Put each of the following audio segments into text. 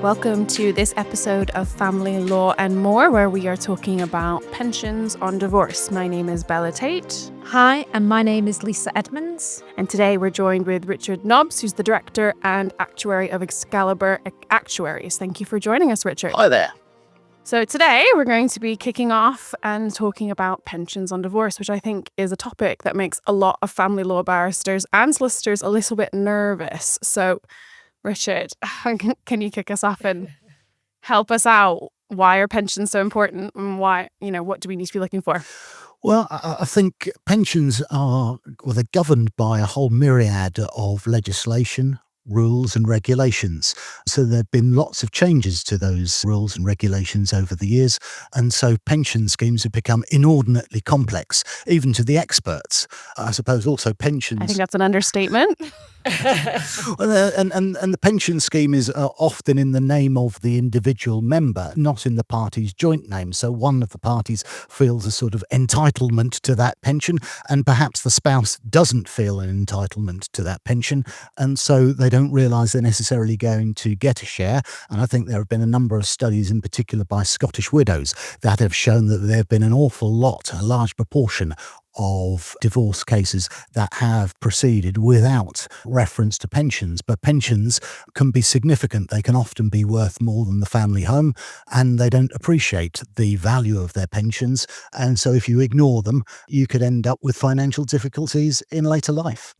Welcome to this episode of Family Law and More, where we are talking about pensions on divorce. My name is Bella Tate. Hi, and my name is Lisa Edmonds. And today we're joined with Richard Nobbs, who's the Director and Actuary of Excalibur Actuaries. Thank you for joining us, Richard. Hi there. So today we're going to be kicking off and talking about pensions on divorce, which I think is a topic that makes a lot of family law barristers and solicitors a little bit nervous. So Richard, can you kick us off and help us out? Why are pensions so important, and why, what do we need to be looking for? Well, I think pensions they're governed by a whole myriad of legislation, rules and regulations. So there have been lots of changes to those rules and regulations over the years. And so pension schemes have become inordinately complex, even to the experts. I suppose also pensions... I think that's an understatement. Well, and the pension scheme is often in the name of the individual member, not in the party's joint name. So one of the parties feels a sort of entitlement to that pension, and perhaps the spouse doesn't feel an entitlement to that pension, and so they don't realise they're necessarily going to get a share. And I think there have been a number of studies, in particular by Scottish widows, that have shown that there have been an awful lot, a large proportion of divorce cases that have proceeded without reference to pensions. But pensions can be significant. They can often be worth more than the family home, and they don't appreciate the value of their pensions. And so if you ignore them, you could end up with financial difficulties in later life.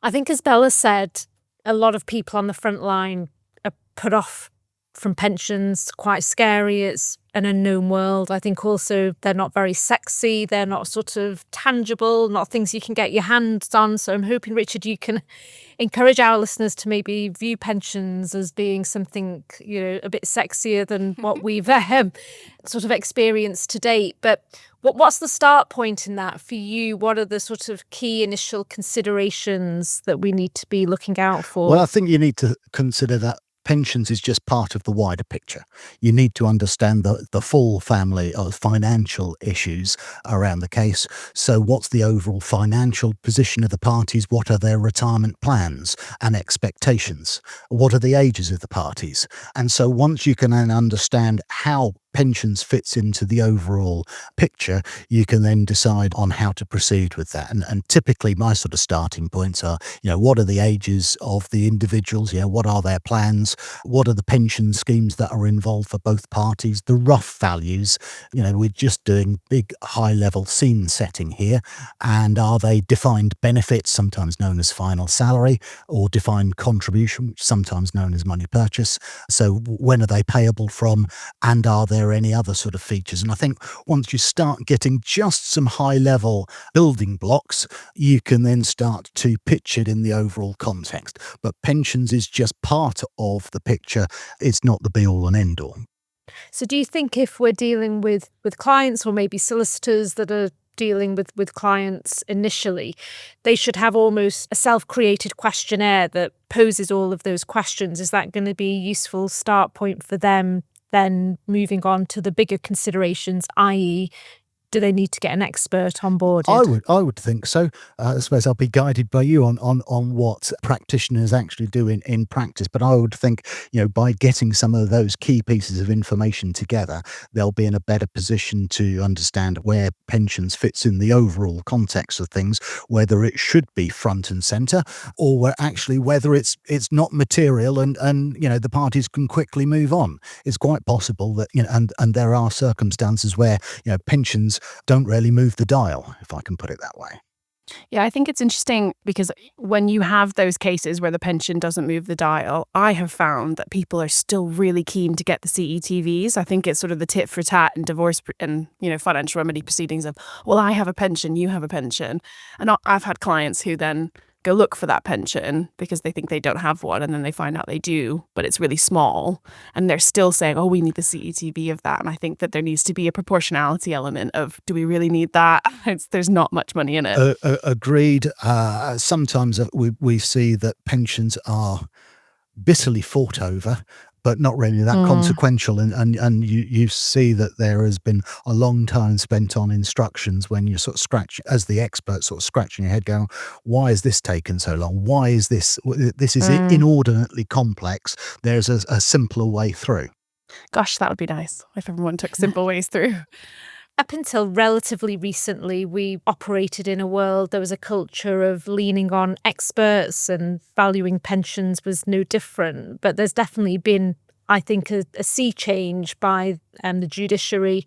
I think, as Bella said, a lot of people on the front line are put off from pensions, quite scary. It's an unknown world. I think also they're not very sexy. They're not sort of tangible, not things you can get your hands on. So I'm hoping, Richard, you can encourage our listeners to maybe view pensions as being something, a bit sexier than what we've sort of experienced to date. But what's the start point in that for you? What are the sort of key initial considerations that we need to be looking out for? Well, I think you need to consider that pensions is just part of the wider picture. You need to understand the full family of financial issues around the case. So what's the overall financial position of the parties? What are their retirement plans and expectations? What are the ages of the parties? And so once you can then understand how pensions fits into the overall picture, you can then decide on how to proceed with that. And typically my sort of starting points are, what are the ages of the individuals? What are their plans? What are the pension schemes that are involved for both parties? The rough values, we're just doing big high level scene setting here. And are they defined benefits, sometimes known as final salary, or defined contribution, sometimes known as money purchase? So when are they payable from, and are there any other sort of features? And I think once you start getting just some high level building blocks, you can then start to pitch it in the overall context. But pensions is just part of the picture. It's not the be all and end all. So do you think if we're dealing with clients, or maybe solicitors that are dealing with clients initially, they should have almost a self-created questionnaire that poses all of those questions? Is that going to be a useful start point for them then moving on to the bigger considerations, i.e., do they need to get an expert on board? I would think so. I suppose I'll be guided by you on what practitioners actually do in practice. But I would think, by getting some of those key pieces of information together, they'll be in a better position to understand where pensions fits in the overall context of things, whether it should be front and centre, or whether it's not material and the parties can quickly move on. It's quite possible that, and there are circumstances where, pensions don't really move the dial, if I can put it that way. Yeah, I think it's interesting because when you have those cases where the pension doesn't move the dial, I have found that people are still really keen to get the CETVs. I think it's sort of the tit for tat and divorce and, financial remedy proceedings of, well, I have a pension, you have a pension. And I've had clients who then go look for that pension because they think they don't have one, and then they find out they do, but it's really small, and they're still saying, oh, we need the CETV of that. And I think that there needs to be a proportionality element of, do we really need that? There's not much money in it. Agreed. Sometimes we see that pensions are bitterly fought over but not really that consequential. And you see that there has been a long time spent on instructions when you sort of scratch, as the expert, sort of scratching your head going, why is this taken so long? Why is this is inordinately complex? There's a simpler way through. Gosh, that would be nice if everyone took simple ways through. Up until relatively recently, we operated in a world, there was a culture of leaning on experts, and valuing pensions was no different. But there's definitely been, I think, a sea change by the judiciary.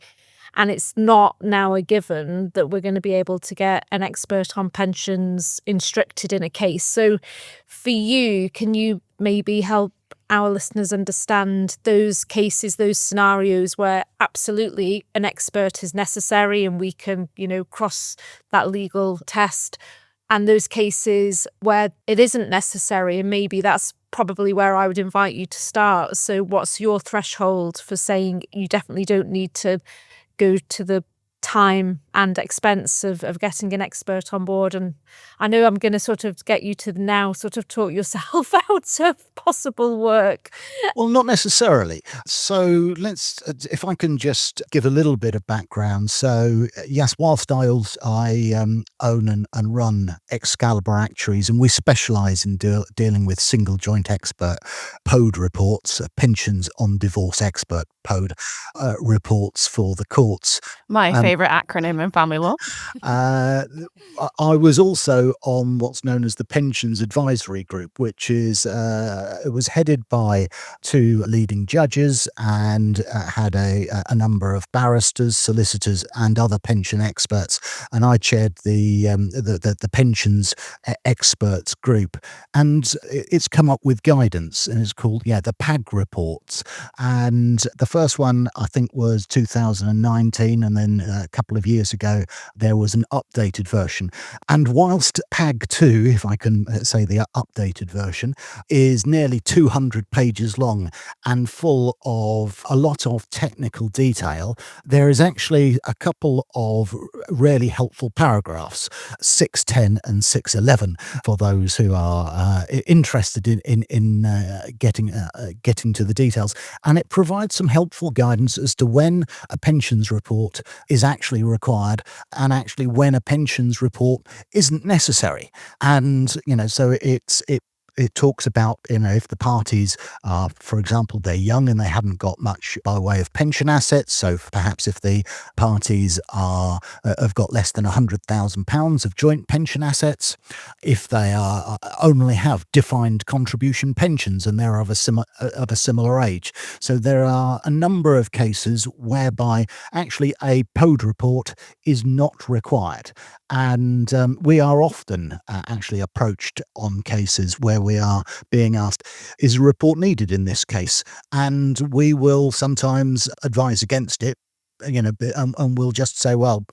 And it's not now a given that we're going to be able to get an expert on pensions instructed in a case. So for you, can you maybe help our listeners understand those cases, those scenarios where absolutely an expert is necessary and we can, cross that legal test, and those cases where it isn't necessary? And maybe that's probably where I would invite you to start. So what's your threshold for saying you definitely don't need to go to the time and expense of getting an expert on board? And I know I'm going to sort of get you to now sort of talk yourself out of possible work. Well, not necessarily. So if I can just give a little bit of background. So yes, whilst I own and run Excalibur Actuaries, and we specialise in dealing with single joint expert POD reports, pensions on divorce expert POD reports for the courts. My favourite acronym in family law. I was also on what's known as the Pensions Advisory Group, which is it was headed by two leading judges and had a number of barristers, solicitors, and other pension experts. And I chaired the pensions experts group, and it's come up with guidance, and it's called the PAG reports. And the first one I think was 2019, and then a couple of years ago there was an updated version. And whilst PAG 2, if I can say the updated version, is nearly 200 pages long and full of a lot of technical detail, there is actually a couple of really helpful paragraphs, 610 and 611, for those who are interested in getting to the details. And it provides some helpful guidance as to when a pensions report is actually required, and actually when a pensions report isn't necessary. And so it talks about, if the parties are, for example, they're young and they haven't got much by way of pension assets. So perhaps if the parties have got less than £100,000 of joint pension assets, if they only have defined contribution pensions and they're of a similar age. So there are a number of cases whereby actually a POD report is not required. And we are often actually approached on cases where we are being asked, is a report needed in this case? And we will sometimes advise against it, and we'll just say, well,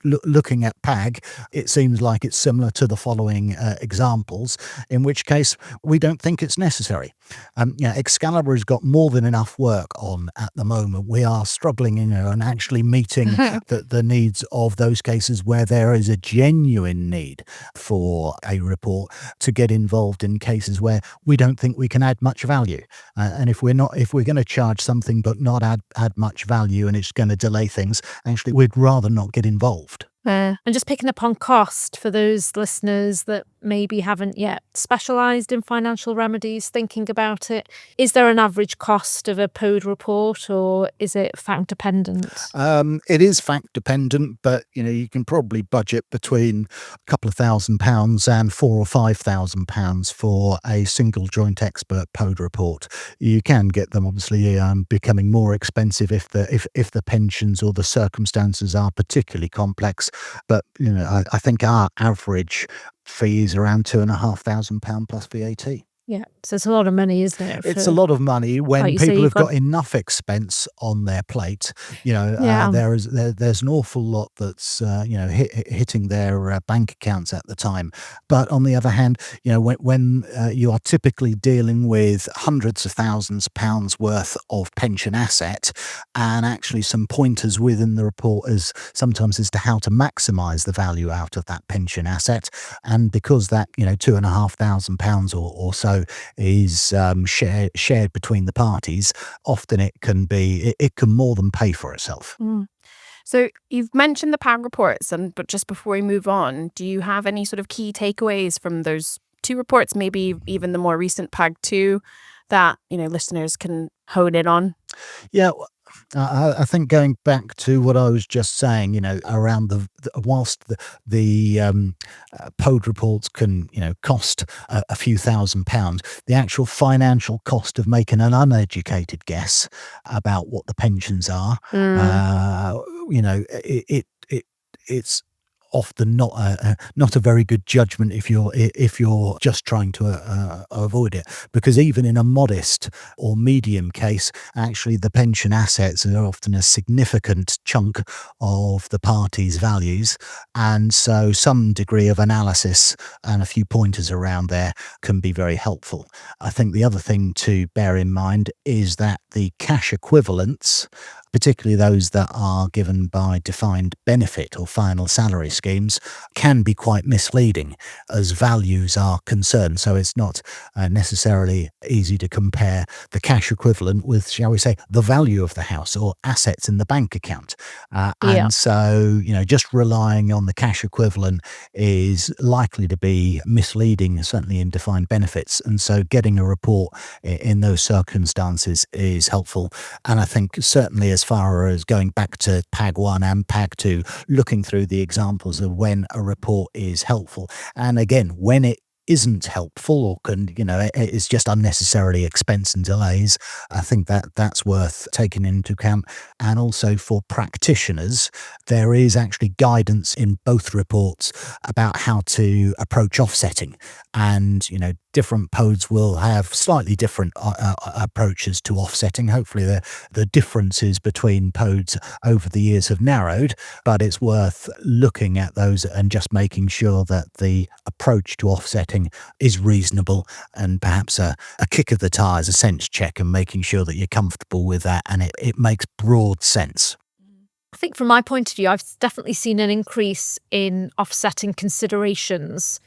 looking at PAG, it seems like it's similar to the following examples, in which case we don't think it's necessary. Excalibur has got more than enough work on at the moment. We are struggling, and actually meeting the needs of those cases where there is a genuine need for a report, to get involved in cases where we don't think we can add much value. And if we're going to charge something but not add much value, and it's going to delay things, actually we'd rather not get involved. And just picking up on cost for those listeners that maybe haven't yet specialised in financial remedies, thinking about it, is there an average cost of a POD report, or is it fact dependent? It is fact dependent, but you can probably budget between a couple of £1,000 and £4,000 or £5,000 for a single joint expert POD report. You can get them obviously becoming more expensive if the pensions or the circumstances are particularly complex. But I think our average fee is around £2,500 plus VAT. Yeah, so it's a lot of money, isn't it? It's a lot of money when people have got enough expense on their plate. There's an awful lot that's hitting their bank accounts at the time. But on the other hand, when you are typically dealing with hundreds of thousands of pounds worth of pension asset, and actually some pointers within the report as to how to maximise the value out of that pension asset, and because that £2,500 or so also is shared between the parties, often it can more than pay for itself. Mm. So you've mentioned the PAG reports, but just before we move on, do you have any sort of key takeaways from those two reports, maybe even the more recent PAG 2, that listeners can hone in on? Yeah, I think going back to what I was just saying, around whilst the POD reports can, cost a few £1,000s, the actual financial cost of making an uneducated guess about what the pensions are, Mm. it's often not a very good judgment if you're just trying to avoid it, because even in a modest or medium case, actually the pension assets are often a significant chunk of the party's values, and so some degree of analysis and a few pointers around there can be very helpful. I think the other thing to bear in mind is that the cash equivalents, particularly those that are given by defined benefit or final salary schemes, can be quite misleading as values are concerned. So it's not necessarily easy to compare the cash equivalent with, shall we say, the value of the house or assets in the bank account. Yeah. And so, just relying on the cash equivalent is likely to be misleading, certainly in defined benefits. And so getting a report in those circumstances is helpful. And I think certainly as far as going back to PAG 1 and PAG 2, looking through the examples of when a report is helpful, and again, when it isn't helpful or it's just unnecessarily expense and delays, I think that's worth taking into account. And also for practitioners, there is actually guidance in both reports about how to approach offsetting, and different PODs will have slightly different approaches to offsetting. Hopefully the differences between PODs over the years have narrowed, but it's worth looking at those and just making sure that the approach to offsetting is reasonable, and perhaps a kick of the tyres, a sense check, and making sure that you're comfortable with that and it makes broad sense. I think from my point of view, I've definitely seen an increase in offsetting considerations.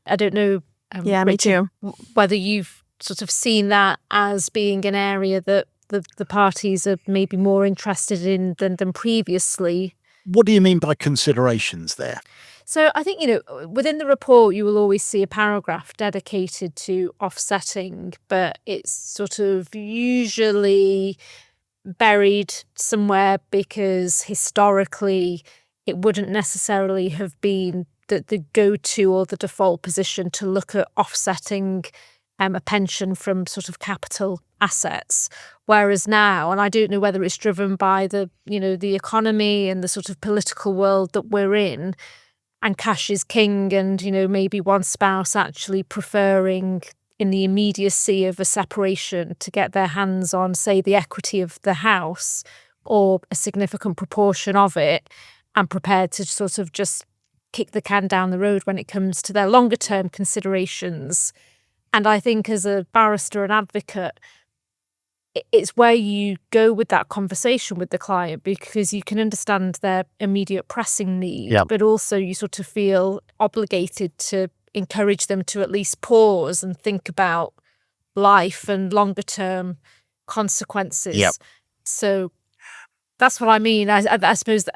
I don't know, Yeah, me Rachel, too. whether you've sort of seen that as being an area that the parties are maybe more interested in than previously. What do you mean by considerations there? So I think, within the report, you will always see a paragraph dedicated to offsetting, but it's sort of usually buried somewhere because historically it wouldn't necessarily have been the go-to or the default position to look at offsetting a pension from sort of capital assets. Whereas now, and I don't know whether it's driven by the economy and the sort of political world that we're in, and cash is king, and maybe one spouse actually preferring in the immediacy of a separation to get their hands on, say, the equity of the house or a significant proportion of it, and prepared to sort of just kick the can down the road when it comes to their longer term considerations. And I think as a barrister and advocate, it's where you go with that conversation with the client, because you can understand their immediate pressing need, but also you sort of feel obligated to encourage them to at least pause and think about life and longer term consequences. So that's what I mean. I suppose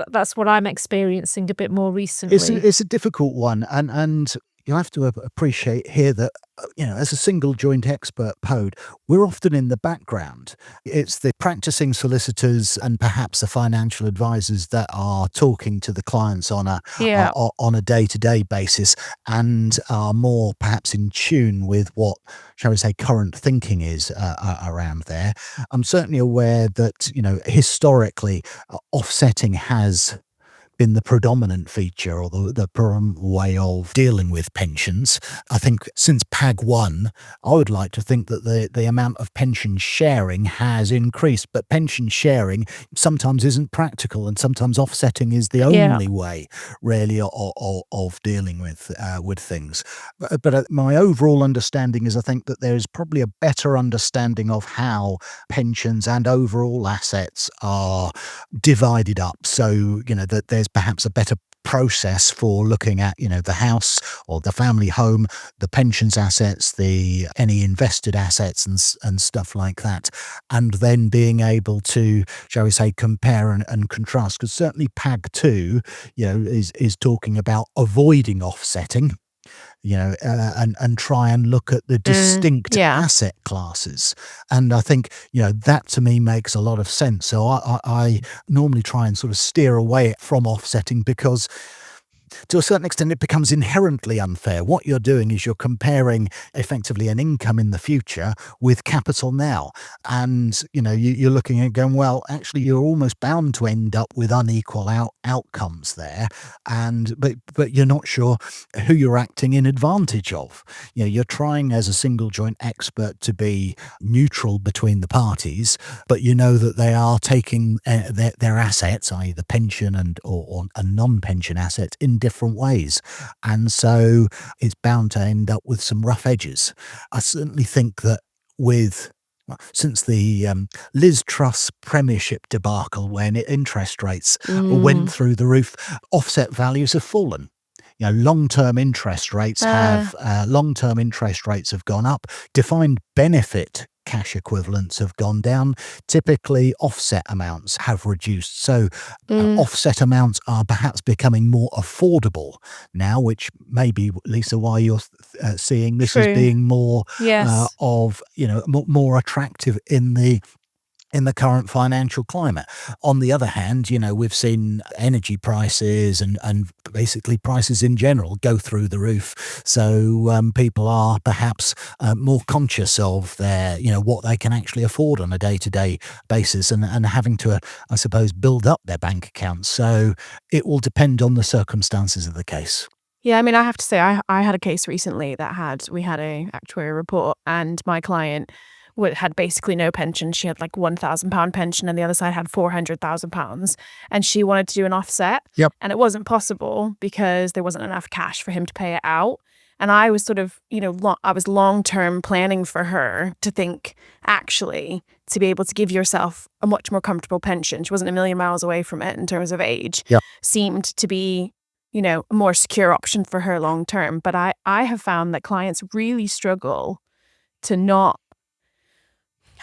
that's what I'm experiencing a bit more recently. It's a difficult one, and you have to appreciate here that, as a single joint expert POD, we're often in the background. It's the practicing solicitors and perhaps the financial advisors that are talking to the clients on a day-to-day basis, and are more perhaps in tune with what, shall we say, current thinking is around there. I'm certainly aware that, historically, offsetting has been the predominant feature or the predominant way of dealing with pensions. I think since PAG 1, I would like to think that the amount of pension sharing has increased, but pension sharing sometimes isn't practical, and sometimes offsetting is the only way really of dealing with things. But my overall understanding is I think that there is probably a better understanding of how pensions and overall assets are divided up, so that there's perhaps a better process for looking at the house or the family home, the pensions assets, the any invested assets and stuff like that, and then being able to, shall we say, compare and contrast. Because certainly PAG 2, is talking about avoiding offsetting, and try and look at the distinct yeah. asset classes. And I think, that to me makes a lot of sense. So I normally try and sort of steer away from offsetting, because to a certain extent, it becomes inherently unfair. What you're doing is you're comparing effectively an income in the future with capital now. And, you're looking at going, well, actually, you're almost bound to end up with unequal outcomes there. But you're not sure who you're acting in advantage of. You're trying as a single joint expert to be neutral between the parties, but you know that they are taking their assets, i.e. the pension or non-pension assets, in different ways. And so it's bound to end up with some rough edges. I certainly think that since the Liz Truss premiership debacle, when interest rates went through the roof, offset values have fallen. Long-term interest rates have gone up. Defined benefit cash equivalents have gone down. Typically, offset amounts have reduced. So offset amounts are perhaps becoming more affordable now, which may be, Lisa, why you're seeing this as being more more attractive in the current financial climate. On the other hand, we've seen energy prices and basically prices in general go through the roof. So people are perhaps more conscious of their, what they can actually afford on a day-to-day basis and having to, I suppose, build up their bank accounts. So it will depend on the circumstances of the case. Yeah, I mean, I have to say, I had a case recently we had a actuary report, and my client had basically no pension. She had like £1,000 pension, and the other side had £400,000, and she wanted to do an offset. Yep. And it wasn't possible because there wasn't enough cash for him to pay it out. And I was sort of, I was long-term planning for her to think, actually, to be able to give yourself a much more comfortable pension. She wasn't a million miles away from it in terms of age. Yep. Seemed to be, a more secure option for her long-term. But I have found that clients really struggle to not,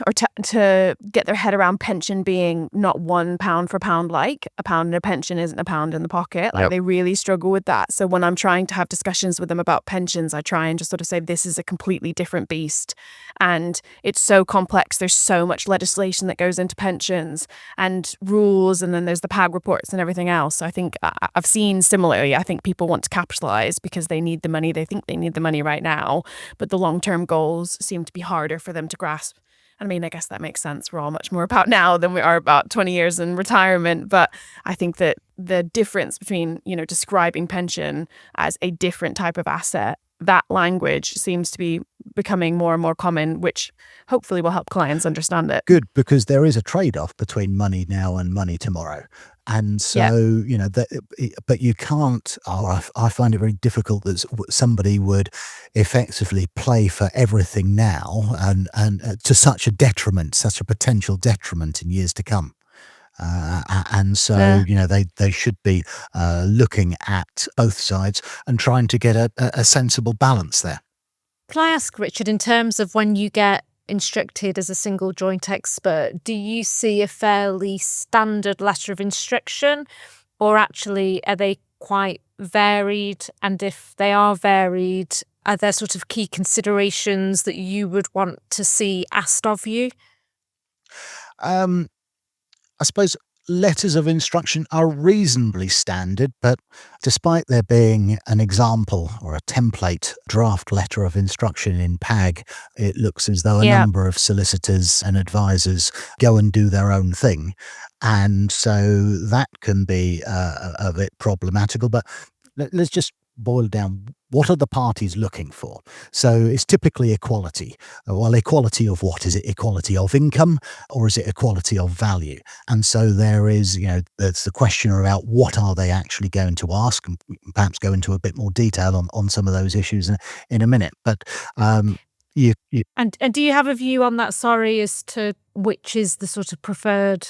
or to get their head around pension being not £1 for pound, like a pound in a pension isn't a pound in the pocket. Like They really struggle with that. So when I'm trying to have discussions with them about pensions, I try and just sort of say, this is a completely different beast. And it's so complex. There's so much legislation that goes into pensions and rules. And then there's the PAG reports and everything else. So I think I've seen similarly, I think people want to capitalize because they need the money. They think they need the money right now. But the long-term goals seem to be harder for them to grasp. I mean, I guess that makes sense. We're all much more about now than we are about 20 years in retirement. But I think that the difference between, describing pension as a different type of asset, that language seems to be becoming more and more common, which hopefully will help clients understand it. Good, because there is a trade-off between money now and money tomorrow. And so, but you can't, I find it very difficult that somebody would effectively play for everything now and to such a potential detriment in years to come. And so, they should be looking at both sides and trying to get a sensible balance there. Can I ask, Richard, in terms of when you get instructed as a single joint expert, do you see a fairly standard letter of instruction, or actually are they quite varied? And if they are varied, are there sort of key considerations that you would want to see asked of you? I suppose letters of instruction are reasonably standard, but despite there being an example or a template draft letter of instruction in PAG, it looks as though a number of solicitors and advisors go and do their own thing. And so that can be a bit problematical. But let's just boil down. What are the parties looking for? So it's typically equality. Well, equality of what? Is it equality of income, or is it equality of value? And so there is, there's the question about what are they actually going to ask, and perhaps go into a bit more detail on some of those issues in a minute. But And do you have a view on that, sorry, as to which is the sort of preferred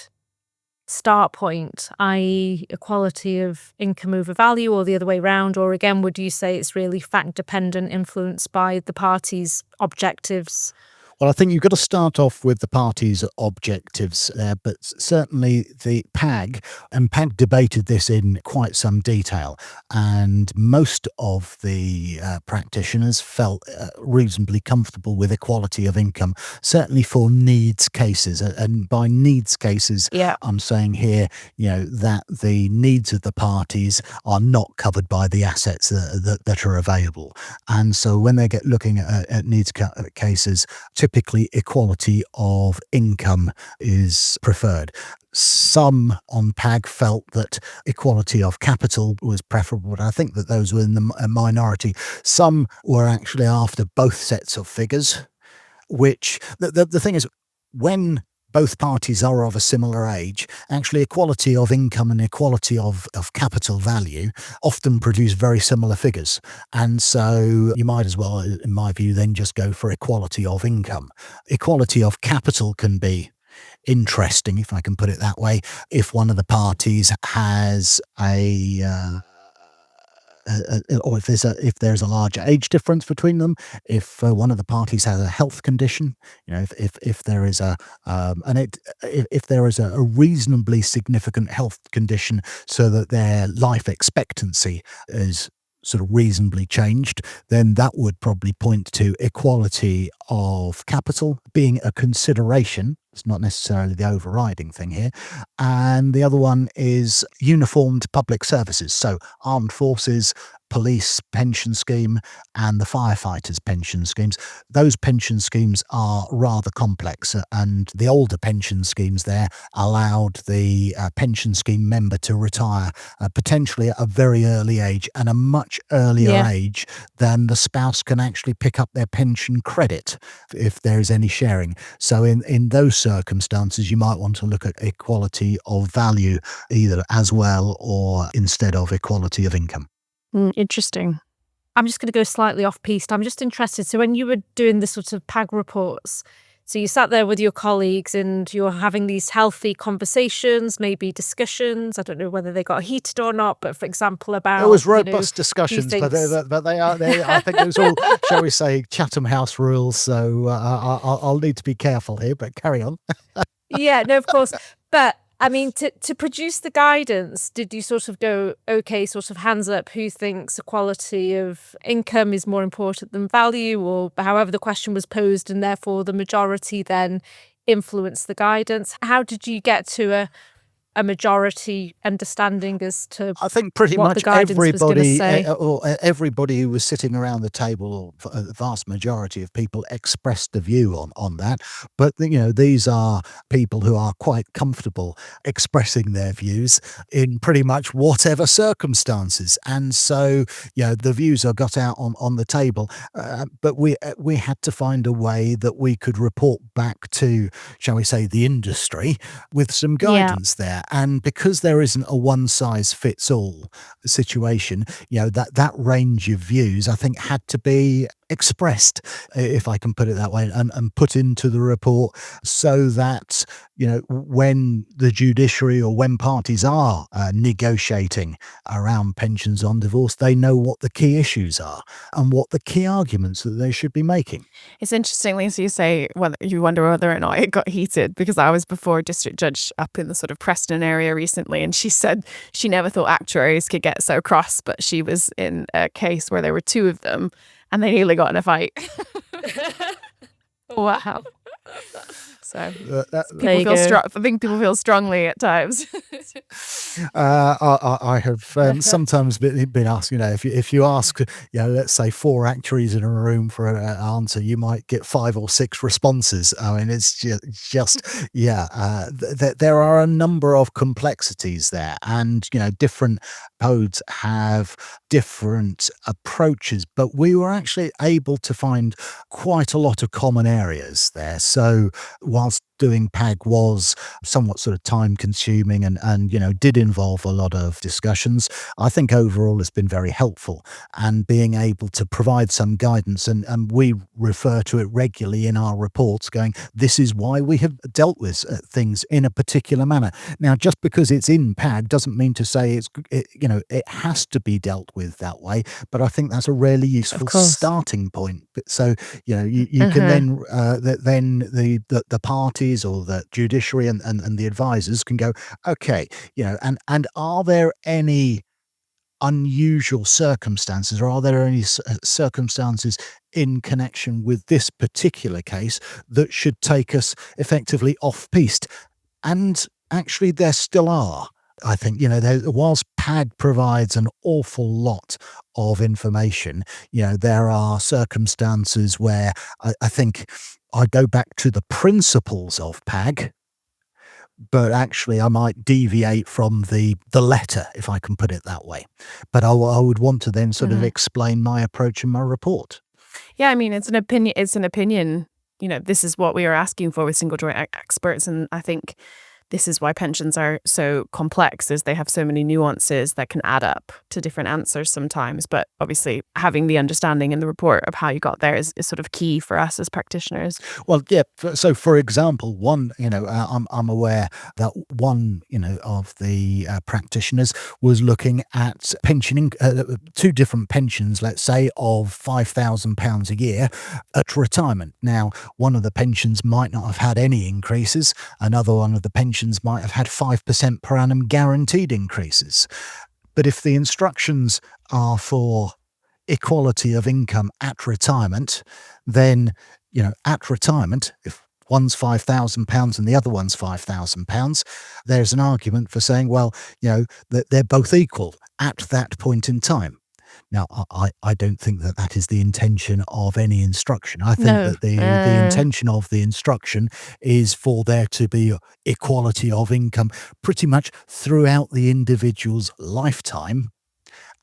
start point, i.e. equality of income over value, or the other way around? Or again, would you say it's really fact dependent, influenced by the parties' objectives? Well, I think you've got to start off with the parties' objectives there, but certainly the PAG, and PAG debated this in quite some detail, and most of the practitioners felt reasonably comfortable with equality of income, certainly for needs cases. And by needs cases, Yeah. I'm saying here, that the needs of the parties are not covered by the assets that are available. And so when they get looking at needs cases, typically equality of income is preferred. Some on PAG felt that equality of capital was preferable, but I think that those were in the minority. Some were actually after both sets of figures, which the thing is, when both parties are of a similar age, actually equality of income and equality of capital value often produce very similar figures. And so you might as well, in my view, then just go for equality of income. Equality of capital can be interesting, if I can put it that way, if one of the parties has or if there's a larger age difference between them, if one of the parties has a health condition, if there is if there is a reasonably significant health condition, so that their life expectancy is sort of reasonably changed, then that would probably point to equality of capital being a consideration. It's not necessarily the overriding thing here. And the other one is uniformed public services. So armed forces, police pension scheme, and the firefighters pension schemes. Those pension schemes are rather complex, and the older pension schemes there allowed the pension scheme member to retire potentially at a very early age, and a much earlier age than the spouse can actually pick up their pension credit if there is any sharing. So in those circumstances, you might want to look at equality of value, either as well or instead of equality of income. Interesting. I'm just going to go slightly off piste. I'm just interested. So when you were doing the sort of PAG reports, so you sat there with your colleagues and you're having these healthy conversations, maybe discussions. I don't know whether they got heated or not, but for example, about... It was robust discussions, but they are. I think it was all, shall we say, Chatham House rules. So I'll need to be careful here, but carry on. Yeah, no, of course. But I mean, to produce the guidance, did you sort of go, okay, sort of hands up, who thinks equality of income is more important than value, or however the question was posed, and therefore the majority then influenced the guidance? How did you get to a majority understanding as to I think pretty what much the guidance was going to say? Everybody who was sitting around the table, or the vast majority of people, expressed a view on that. But these are people who are quite comfortable expressing their views in pretty much whatever circumstances, and so the views are got out on the table. But we had to find a way that we could report back to, shall we say, the industry with some guidance there. And because there isn't a one-size-fits-all situation, that range of views, I think, had to be expressed, if I can put it that way, and put into the report, so that when the judiciary or when parties are negotiating around pensions on divorce, they know what the key issues are and what the key arguments that they should be making. It's interesting, Lisa, you say you wonder whether or not it got heated, because I was before a district judge up in the sort of Preston area recently, and she said she never thought actuaries could get so cross, but she was in a case where there were two of them and they nearly got in a fight. Wow. So people feel strong. I think people feel strongly at times. I have sometimes been asked, if you ask, let's say 4 actuaries in a room for an answer, you might get 5 or 6 responses. I mean, it's just there are a number of complexities there, and different codes have different approaches, but we were actually able to find quite a lot of common areas there. So whilst doing PAG was somewhat sort of time consuming and did involve a lot of discussions, I think overall it's been very helpful, and being able to provide some guidance, and we refer to it regularly in our reports going, this is why we have dealt with things in a particular manner. Now, just because it's in PAG doesn't mean to say it has to be dealt with that way, but I think that's a really useful starting point. So you can then the parties or the judiciary and the advisors can go, okay, and are there any unusual circumstances, or are there any circumstances in connection with this particular case that should take us effectively off piste? And actually there still are. I think, whilst PAG provides an awful lot of information, there are circumstances where I think I go back to the principles of PAG, but actually I might deviate from the letter, if I can put it that way. But I would want to then sort of explain my approach in my report. Yeah, I mean, it's an opinion. This is what we are asking for with single joint experts. And I think this is why pensions are so complex, is they have so many nuances that can add up to different answers sometimes. But obviously having the understanding in the report of how you got there is sort of key for us as practitioners. Well, yeah. So, for example, I'm aware that one, of the practitioners was looking at pensioning, two different pensions, let's say, of £5,000 a year at retirement. Now, one of the pensions might not have had any increases. Another one of the pensions might have had 5% per annum guaranteed increases. But if the instructions are for equality of income at retirement, then, at retirement, if one's £5,000 and the other one's £5,000, there's an argument for saying, well, that they're both equal at that point in time. Now, I don't think that is the intention of any instruction. I think that the intention of the instruction is for there to be equality of income pretty much throughout the individual's lifetime.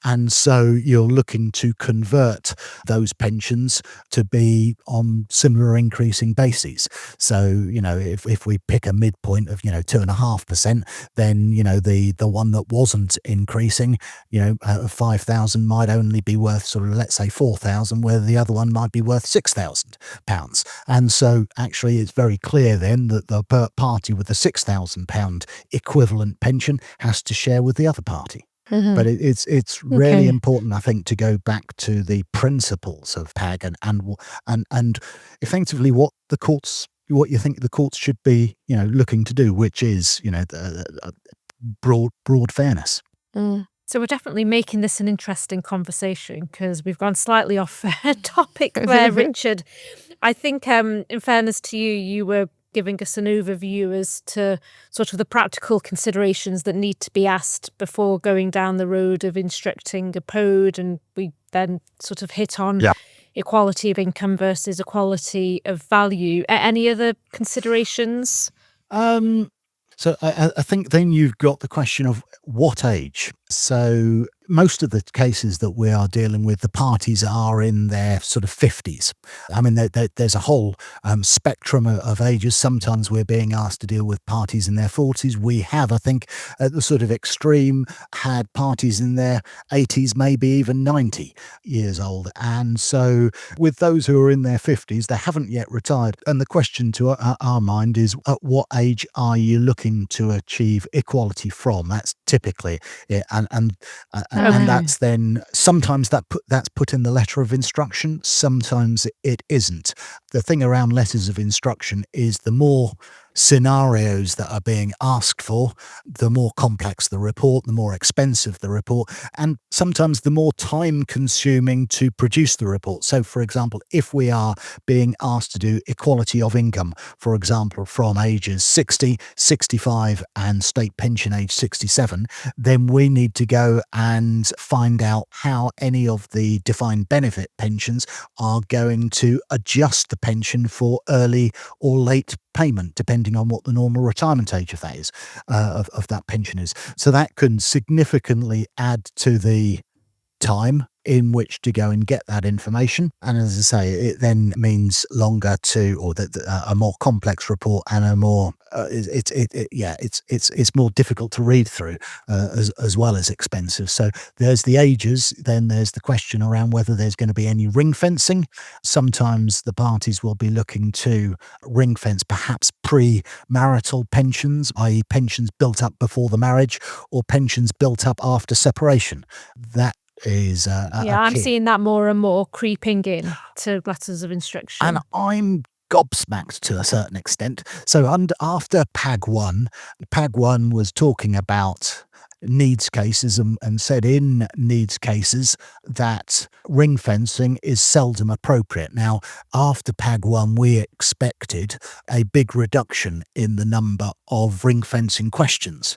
And so you're looking to convert those pensions to be on similar increasing bases. So, if we pick a midpoint of, 2.5%, then, the one that wasn't increasing, 5,000 might only be worth sort of, let's say, 4,000, where the other one might be worth £6,000. And so actually it's very clear then that the party with the £6,000 equivalent pension has to share with the other party. But it's really important, I think, to go back to the principles of PAG and effectively what you think the courts should be, looking to do, which is, broad fairness. So we're definitely making this an interesting conversation, because we've gone slightly off topic there, Richard. I think, in fairness to you, you were giving us an overview as to sort of the practical considerations that need to be asked before going down the road of instructing a POD, and we then sort of hit on equality of income versus equality of value. Any other considerations? So I think then you've got the question of what age. So most of the cases that we are dealing with, the parties are in their sort of 50s. I mean, there's a whole spectrum of ages. Sometimes we're being asked to deal with parties in their 40s. We have, I think, at the sort of extreme, had parties in their 80s, maybe even 90 years old. And so with those who are in their 50s, they haven't yet retired. And the question to our mind is, at what age are you looking to achieve equality from? That's typically it. And that's then sometimes that's put in the letter of instruction, sometimes it isn't. The thing around letters of instruction is the more scenarios that are being asked for, the more complex the report, the more expensive the report, and sometimes the more time consuming to produce the report. So, for example, if we are being asked to do equality of income, for example, from ages 60, 65 and state pension age 67, then we need to go and find out how any of the defined benefit pensions are going to adjust the pension for early or late payment, depending on what the normal retirement age of that is, of that pension is. So that can significantly add to the time in which to go and get that information. And as I say, it then means longer a more complex report and a more it's more difficult to read through, as well as expensive. So there's the ages. Then there's the question around whether there's going to be any ring fencing. Sometimes the parties will be looking to ring fence perhaps pre-marital pensions, i.e. pensions built up before the marriage or pensions built up after separation. That is I'm key. seeing that more and more creeping in to letters of instruction. And I'm gobsmacked to a certain extent. So after PAG 1, PAG 1 was talking about needs cases and said in needs cases that ring fencing is seldom appropriate. Now, after PAG 1, we expected a big reduction in the number of ring fencing questions.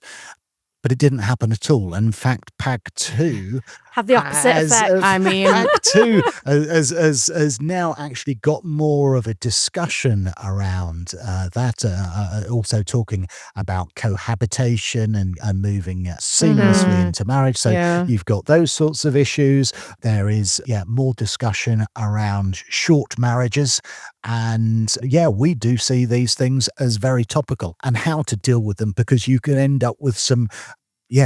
But it didn't happen at all. And in fact, PAG 2 have the opposite effect. PAG 2 has now actually got more of a discussion around that, also talking about cohabitation and moving seamlessly into marriage. So you've got those sorts of issues. There is more discussion around short marriages. And we do see these as very topical and how to deal with them, because you can end up with some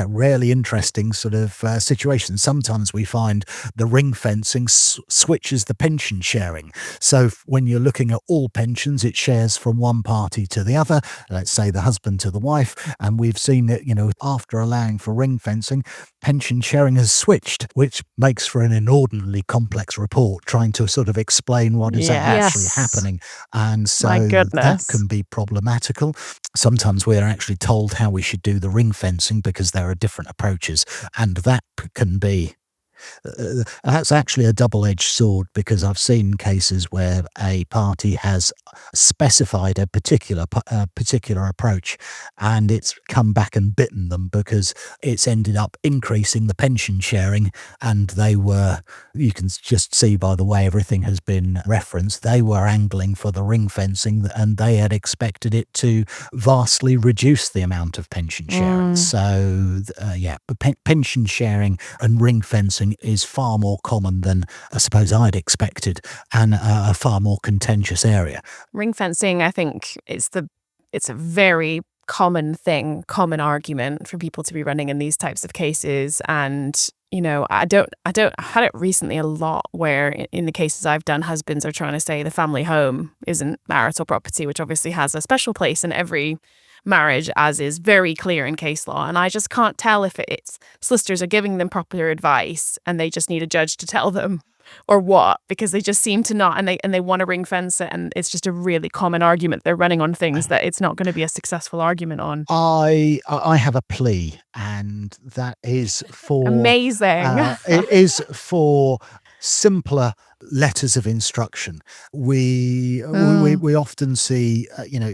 really interesting sort of situations. Sometimes we find the ring fencing switches the pension sharing. So when you're looking at all pensions, it shares from one party to the other, let's say the husband to the wife. And we've seen that, after allowing for ring fencing, pension sharing has switched, which makes for an inordinately complex report trying to sort of explain what is actually happening. And so that can be problematical. Sometimes we're actually told how we should do the ring fencing because there are different approaches, and that can be that's actually a double-edged sword, because I've seen cases where a party has specified a particular approach, and it's come back and bitten them because it's ended up increasing the pension sharing, and you can just see by the way everything has been referenced, they were angling for the ring fencing, and they had expected it to vastly reduce the amount of pension sharing. So pension sharing and ring fencing is far more common than I suppose I'd expected, and a far more contentious area. Ring fencing, I think, it's a very common argument for people to be running in these types of cases. And I had it recently a lot where in the cases I've done, husbands are trying to say the family home isn't marital property, which obviously has a special place in every marriage, as is very clear in case law. And I just can't tell if it's solicitors are giving them proper advice and they just need a judge to tell them, or what, because they just seem to not, and they want to ring fence it, and it's just a really common argument they're running on things that it's not going to be a successful argument on. I have a plea, and that is for amazing. It is for simpler letters of instruction. We often see,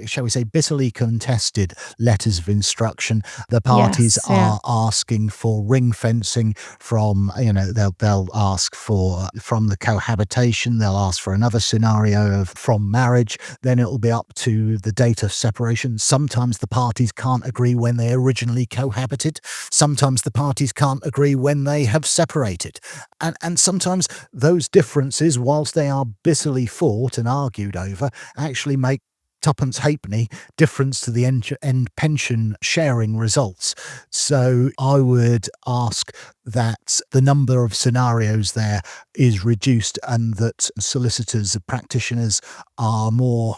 shall we say, bitterly contested letters of instruction. The parties are asking for ring fencing from, they'll ask from the cohabitation, they'll ask for another scenario from marriage, then it'll be up to the date of separation. Sometimes the parties can't agree when they originally cohabited. Sometimes the parties can't agree when they have separated. And sometimes those differences, whilst they are bitterly fought and argued over, actually make tuppence halfpenny difference to the end pension sharing results. So I would ask that the number of scenarios there is reduced, and that solicitors and practitioners are more,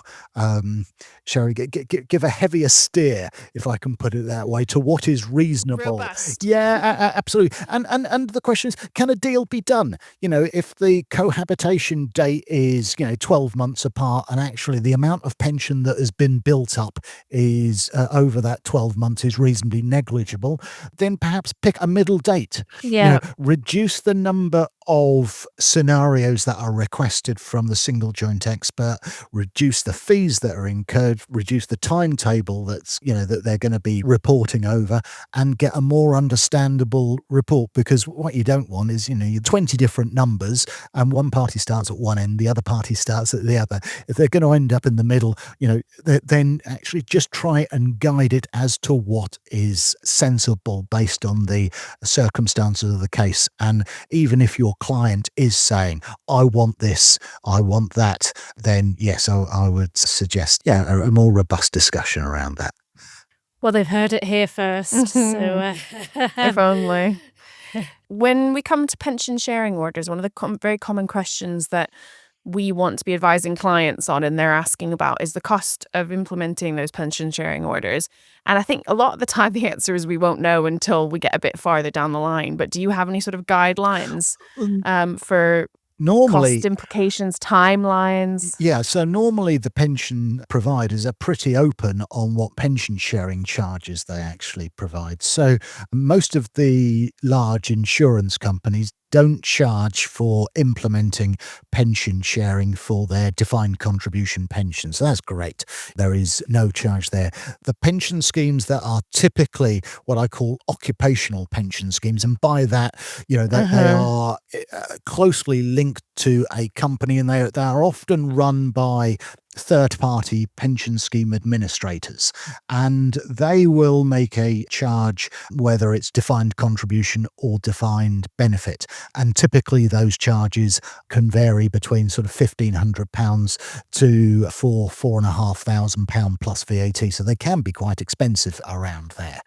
shall we give a heavier steer, if I can put it that way, to what is reasonable. Robust. Absolutely. And the question is, can a deal be done? If the cohabitation date is 12 months apart, and actually the amount of pension that has been built up is over that 12 months is reasonably negligible, then perhaps pick a middle date. Reduce the number of scenarios that are requested from the single joint expert, reduce the fees that are incurred, reduce the timetable that they're going to be reporting over, and get a more understandable report. Because what you don't want is, you're 20 different numbers and one party starts at one end, the other party starts at the other. If they're going to end up in the middle, then actually just try and guide it as to what is sensible based on the circumstances of the case. And even if you're client is saying, I want this, I want that, then yes, I would suggest, a more robust discussion around that. Well, they've heard it here first. So, if only. When we come to pension sharing orders, one of the very common questions that we want to be advising clients on and they're asking about is the cost of implementing those pension sharing orders. And I think a lot of the time the answer is we won't know until we get a bit farther down the line. But do you have any sort of guidelines for normally cost implications, timelines? Yeah, so normally the pension providers are pretty open on what pension sharing charges they actually provide. So most of the large insurance companies don't charge for implementing pension sharing for their defined contribution pensions. So that's great. There is no charge there. The pension schemes that are typically what I call occupational pension schemes, and by that, they are closely linked to a company, and they are often run by third-party pension scheme administrators, and they will make a charge whether it's defined contribution or defined benefit, and typically those charges can vary between sort of £1,500 to £4,500 plus VAT, so they can be quite expensive around there.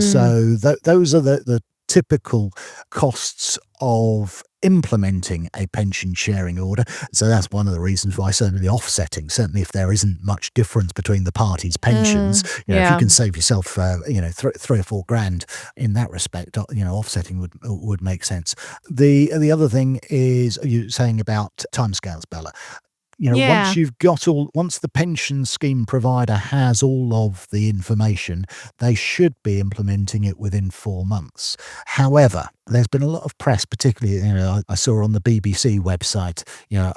So those are the typical costs of implementing a pension sharing order. So that's one of the reasons why certainly certainly if there isn't much difference between the parties' pensions, if you can save yourself, 3 or 4 grand in that respect, offsetting would make sense. The other thing is you saying about timescales, Bella. Once the pension scheme provider has all of the information, they should be implementing it within 4 months. However, there's been a lot of press, particularly, I saw on the BBC website,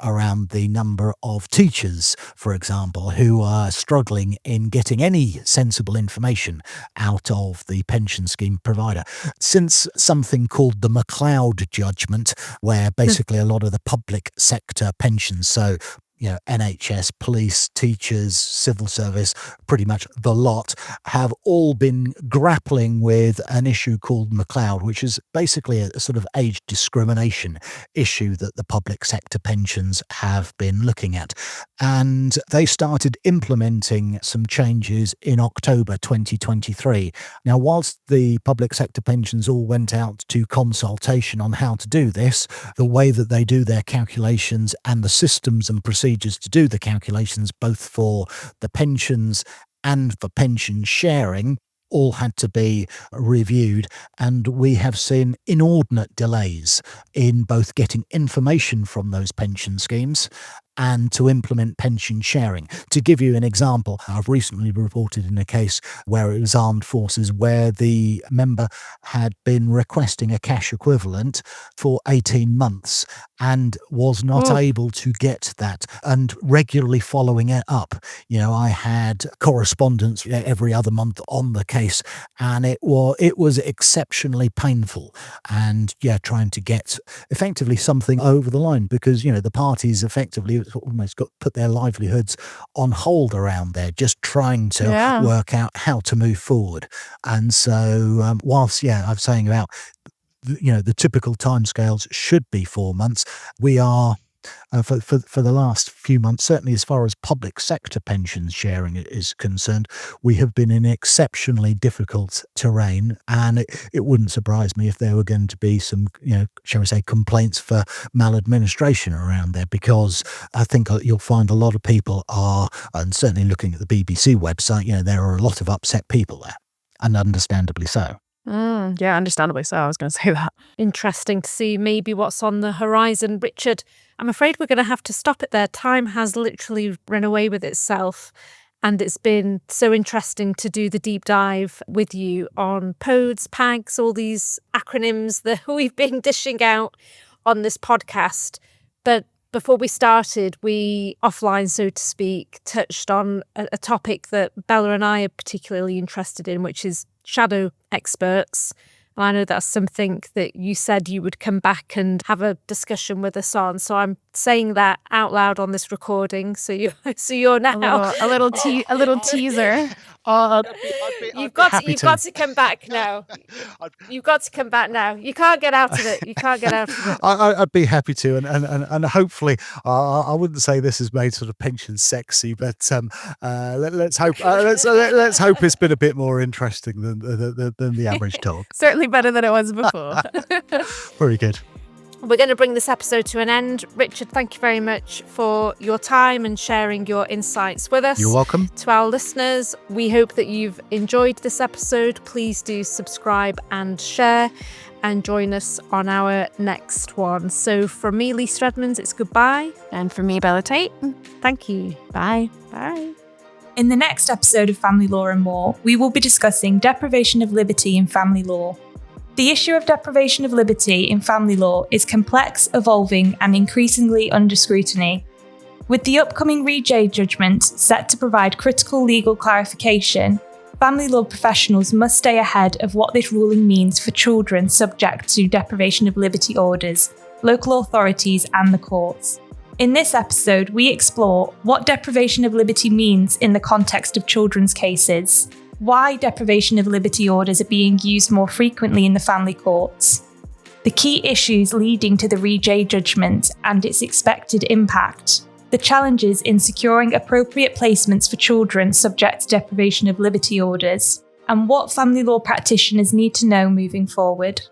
around the number of teachers, for example, who are struggling in getting any sensible information out of the pension scheme provider. Since something called the McLeod judgment, where basically a lot of the public sector pensions, so NHS, police, teachers, civil service, pretty much the lot, have all been grappling with an issue called McLeod, which is basically a sort of age discrimination issue that the public sector pensions have been looking at. And they started implementing some changes in October 2023. Now, whilst the public sector pensions all went out to consultation on how to do this, the way that they do their calculations and the systems and procedures to do the calculations, both for the pensions and for pension sharing, all had to be reviewed, and we have seen inordinate delays in both getting information from those pension schemes and to implement pension sharing. To give you an example, I've recently reported in a case where it was armed forces, where the member had been requesting a cash equivalent for 18 months and was not able to get that, and regularly following it up. I had correspondence every other month on the case, and it was exceptionally painful, and trying to get effectively something over the line, because the parties effectively almost got put their livelihoods on hold around there, just trying to work out how to move forward. And so whilst I'm saying about the typical timescales should be 4 months, we are for the last few months, certainly as far as public sector pensions sharing is concerned, we have been in exceptionally difficult terrain, and it wouldn't surprise me if there were going to be some, shall we say, complaints for maladministration around there, because I think you'll find a lot of people are, and certainly looking at the BBC website, there are a lot of upset people there, and understandably so. Understandably so. I was going to say that. Interesting to see maybe what's on the horizon. Richard, I'm afraid we're going to have to stop it there. Time has literally run away with itself, and it's been so interesting to do the deep dive with you on PODES, PAGs, all these acronyms that we've been dishing out on this podcast. But before we started, we, offline, so to speak, touched on a topic that Bella and I are particularly interested in, which is shadow experts. And I know that's something that you said you would come back and have a discussion with us on. So I'm saying that out loud on this recording. So you're now a little teaser. You've got to come back now. You've got to come back now. You can't get out of it. You can't get out of it. I'd be happy to, and hopefully, I wouldn't say this has made sort of pensions sexy, but let's hope let's hope it's been a bit more interesting than the average talk. Certainly better than it was before. Very good. We're going to bring this episode to an end. Richard, thank you very much for your time and sharing your insights with us. You're welcome. To our listeners, we hope that you've enjoyed this episode. Please do subscribe and share and join us on our next one. So from me, Lisa Redmonds, it's goodbye. And from me, Bella Tate. Thank you. Bye. Bye. In the next episode of Family Law and More, we will be discussing deprivation of liberty in family law. The issue of deprivation of liberty in family law is complex, evolving, and increasingly under scrutiny. With the upcoming Re-J judgment set to provide critical legal clarification, family law professionals must stay ahead of what this ruling means for children subject to deprivation of liberty orders, local authorities, and the courts. In this episode, we explore what deprivation of liberty means in the context of children's cases, why deprivation of liberty orders are being used more frequently in the family courts, the key issues leading to the Re-J judgment and its expected impact, the challenges in securing appropriate placements for children subject to deprivation of liberty orders, and what family law practitioners need to know moving forward.